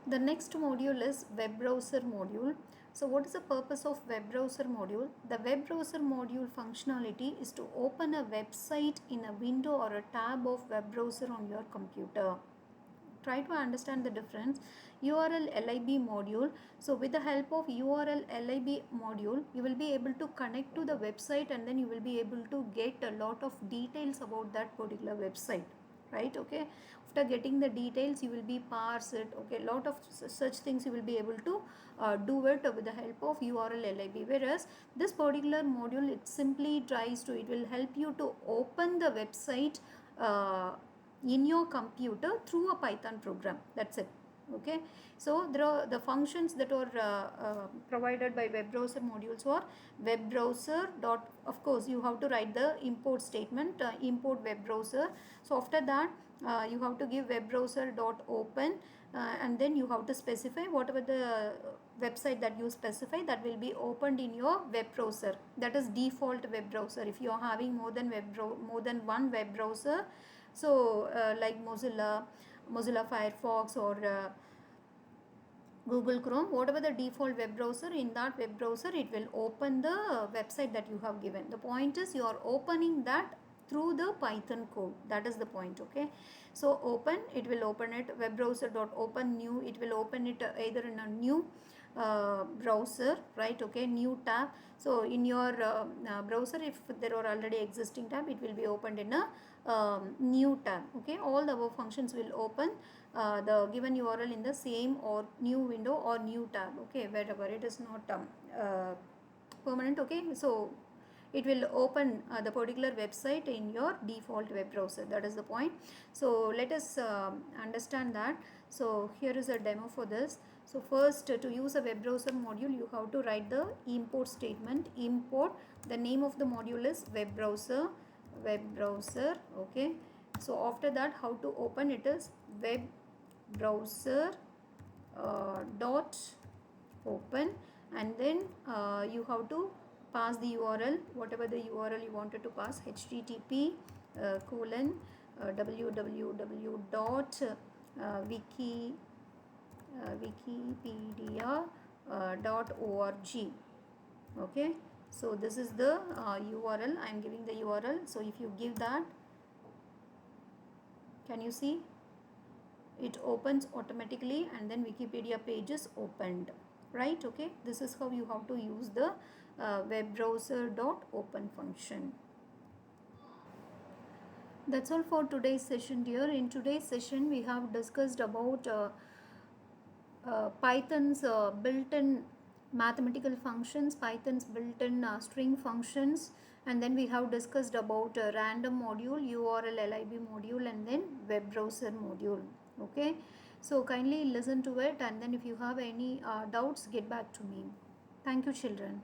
The next module is web browser module. So what is the purpose of web browser module? The web browser module functionality is to open a website in a window or a tab of web browser on your computer. Try to understand the difference. URL lib module. So with the help of URL lib module, you will be able to connect to the website, and then you will be able to get a lot of details about that particular website, right? Okay, after getting the details, you will be parse it. Okay, lot of such things you will be able to do it with the help of URL lib. Whereas this particular module, it simply tries to, it will help you to open the website in your computer through a Python program. That's it. Okay, so there are the functions that are provided by web browser modules or web browser dot, of course you have to write the import statement, import web browser. So after that you have to give web browser dot open, and then you have to specify whatever the website that you specify, that will be opened in your web browser. That is default web browser. If you are having more than one web browser, so like Mozilla Firefox or Google Chrome, whatever the default web browser, in that web browser it will open the website that you have given. The point is you are opening that through the Python code. That is the point. Okay, so open, it will open it, web browser dot open new, it will open it either in a new browser, right? Okay, new tab. So in your browser, if there are already existing tab, it will be opened in a new tab. Okay, all the above functions will open the given URL in the same or new window or new tab. Okay, wherever it is not permanent. Okay, so it will open the particular website in your default web browser. That is the point. So let us understand that. So here is a demo for this. So first, to use a web browser module, you have to write the import statement. Import, the name of the module is web browser. Okay, so after that, how to open it is web browser dot open, and then you have to pass the URL, whatever the URL you wanted to pass, http colon www dot wikipedia .org. Okay, so this is the URL. I am giving the URL. So if you give that, can you see it opens automatically, and then Wikipedia page is opened, right? Okay, this is how you have to use the web browser dot open function. That's all for today's session, dear. In today's session we have discussed about Python's built-in mathematical functions, Python's built-in string functions, and then we have discussed about random module, URL lib module, and then web browser module. Okay, so kindly listen to it, and then if you have any doubts, get back to me. Thank you, children.